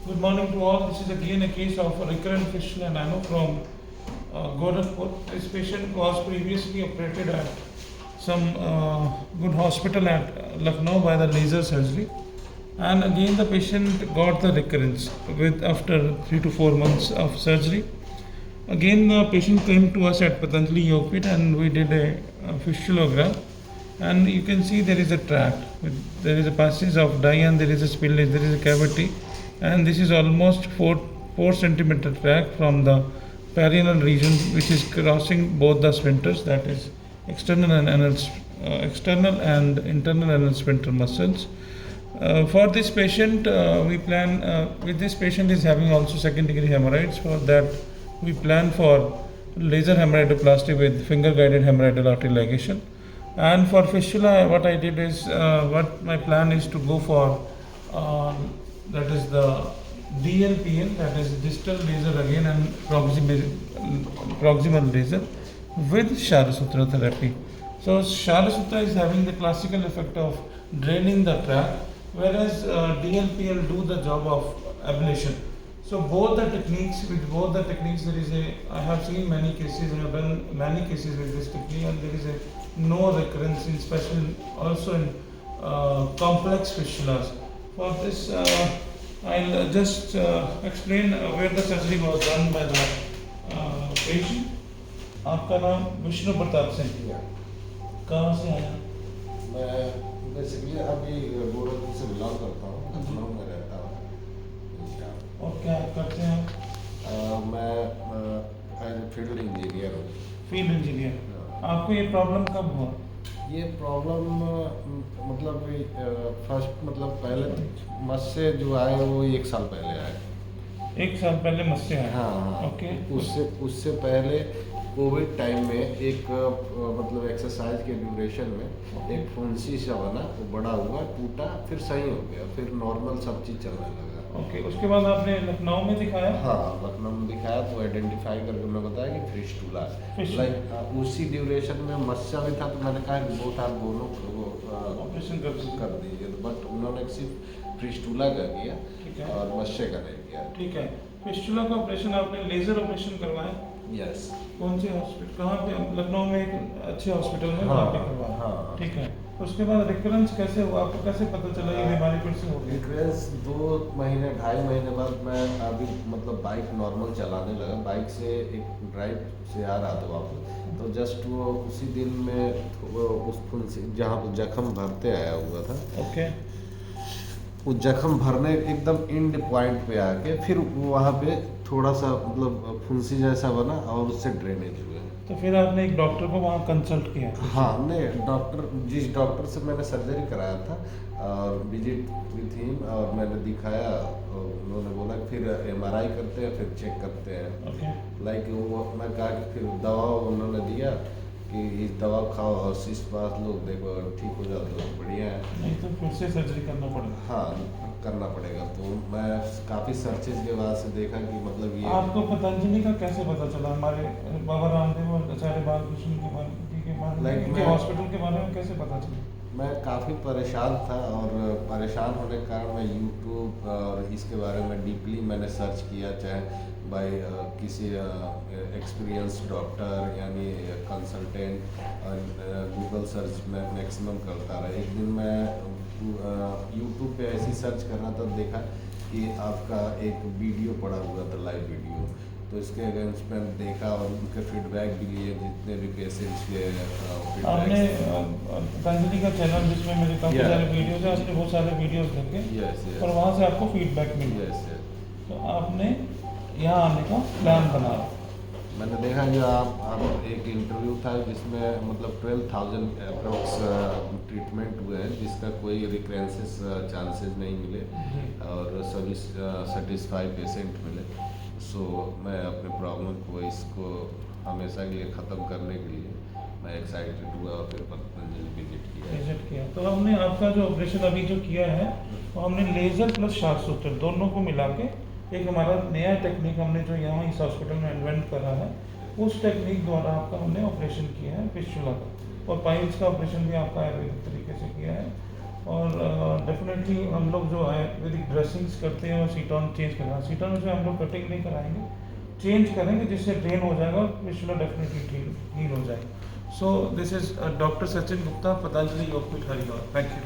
Good morning to all. This is again a case of a recurrent fistula nano from Gorakhpur. This patient was previously operated at some good hospital at Lucknow by the laser surgery, and again the patient got the recurrence with after 3 to 4 months of surgery. Again the patient came to us at Patanjali Yogpit and we did a fistulogram, and you can see there is a tract there is a passage of dye and there is a spillage, there is a cavity, and this is almost 4 centimeter tract from the perineal region which is crossing both the sphincters, that is external and internal anal sphincter muscles. For this patient, we plan with this patient is having also second degree hemorrhoids. For that, we plan for laser hemorrhoidoplasty with finger guided hemorrhoidal artery ligation. And for fistula, what I did is what my plan is to go for that is the DLPL, that is distal laser again, and proximal laser with Sharasutra therapy. So Sharasutra is having the classical effect of draining the tract, whereas DLPL do the job of ablation. So both the techniques, there is I have seen many cases, I have done many cases with this technique, and there is no recurrence in special, also in complex fistulas. For this, I'll just explain where the surgery was done by the patient. आपका नाम विष्णु प्रताप सिंह, कहाँ से आया? मैं basically अभी गोरखपुर से belong करता हूँ, लखनऊ में रहता हूँ। और क्या करते हैं? मैं एज ए फील्ड इंजीनियर हूँ। Field engineer. आपको ये प्रॉब्लम कब हुआ? ये प्रॉब्लम मतलब फर्स्ट मतलब पहले मस से जो आए वो 1 साल पहले आए। 1 साल पहले मस से आए? हाँ। ओके। उससे पहले कोविड टाइम में एक मतलब एक्सरसाइज के ड्यूरेशन में एक फुंसी सा बना, वो बड़ा हुआ, टूटा, फिर सही हो गया, फिर नॉर्मल सब चीज़ चलने लगा। ओके। उसके बाद आपने लखनऊ में दिखाया? हाँ, लखनऊ में दिखाया तो आइडेंटिफाई करके मैं बताया कि फिस्टुला लाइक उसी ड्यूरेशन में मस्सा भी था, तो मैंने कहा कि बोथ आप दोनों ऑपरेशन कर दीजिए, बट उन्होंने सिर्फ फिस्टुला का किया और मस्से का नहीं किया। ठीक है। फिस्टुला का ऑपरेशन आपने लेजर ऑपरेशन करवाया? यस। कौन से हॉस्पिटल, कहाँ पे? लखनऊ में एक अच्छे हॉस्पिटल में करवाया? हाँ। ठीक है। उसके बाद रिकरेंस कैसे हुआ, आपको कैसे पता चला ये बीमारी फिर से हो गई? रिकरेंस 2 महीने 2.5 महीने बाद मैं अभी मतलब बाइक नॉर्मल चलाने लगा, बाइक से एक ड्राइव से आ रहा था वापस, तो जस्ट वो उसी दिन में वो उस फुंसी जहाँ पर जख्म भरते आया हुआ था। ओके। वो जख्म भरने एकदम एंड पॉइंट पे आके फिर वहाँ पे थोड़ा सा मतलब फुंसी जैसा बना और उससे ड्रेनेज हुए। तो फिर आपने एक डॉक्टर को वहाँ कंसल्ट किया? हाँ, नहीं, जिस डॉक्टर से मैंने सर्जरी कराया था और विजिट विथ हिम और मैंने दिखाया, और उन्होंने बोला फिर MRI करते हैं, फिर चेक करते हैं। ओके। लाइक वो मैं कहा कि फिर दवा उन्होंने दिया कि इस दवा खाओ और सिस्ट पास लो, देखो ठीक हो जाता तो बढ़िया है, नहीं तो फिर से सर्जरी करना पड़ेगा। हाँ, करना पड़ेगा। तो मैं काफ़ी सर्चेज के बाद से देखा कि मतलब ये आपको पतंजलि का कैसे पता चला? हमारे बाबा रामदेव और आचार्य बालकृष्ण के बारे में हॉस्पिटल के बारे में कैसे पता चला? मैं काफ़ी परेशान था, और परेशान होने के कारण मैं यूट्यूब और इसके बारे में डीपली मैंने सर्च किया, चाहे बाय किसी एक्सपीरियंस डॉक्टर यानी कंसल्टेंट, और गूगल सर्च में मैक्सिमम करता रहा। एक दिन मैं यूट्यूब पे ऐसी सर्च कर रहा था, देखा कि आपका एक वीडियो पड़ा हुआ था, लाइव वीडियो, तो इसके अगेंस्ट में देखा और उनके फीडबैक भी लिए, जितने भी पेशेंट्स के आपने पतंजलि का चैनल जिसमें मेरे काफ़ी सारे वीडियोज हैं, आपने बहुत सारे वीडियोज देखे और वहाँ से आपको फीडबैक मिला। तो आपने यहाँ आने का प्लान बना? मैंने देखा कि आप एक इंटरव्यू था जिसमें मतलब 12,000 अप्रोक्स ट्रीटमेंट हुए हैं, जिसका कोई रिकरेंसेस चांसेस नहीं मिले और सभी सेटिस्फाई पेशेंट मिले। सो मैं अपने प्रॉब्लम को इसको हमेशा के लिए ख़त्म करने के लिए मैं एक्साइटेड हुआ और फिर पतंजलि विजिट किया। तो हमने आपका जो ऑपरेशन अभी जो किया है, तो हमने लेज़र प्लस शार्पशूटर दोनों को मिला के एक हमारा नया टेक्निक हमने जो यहाँ इस हॉस्पिटल में इन्वेंट करा है, उस टेक्निक द्वारा आपका हमने ऑपरेशन किया है फिस्टुला का, और पाइल्स का ऑपरेशन भी आपका आयुर्वेदिक तरीके से किया है। और डेफिनेटली हम लोग जो आयुर्वेदिक ड्रेसिंग्स करते हैं और सीटॉन चेंज करना, सीटॉन से हम लोग कटिंग नहीं कराएंगे, चेंज करेंगे जिससे ड्रेन हो जाएगा, फिस्टुला डेफिनेटली हील हो जाएगा. So this is doctor Sachin Gupta, Patanjali Yogpeeth, Haridwar. Thank you.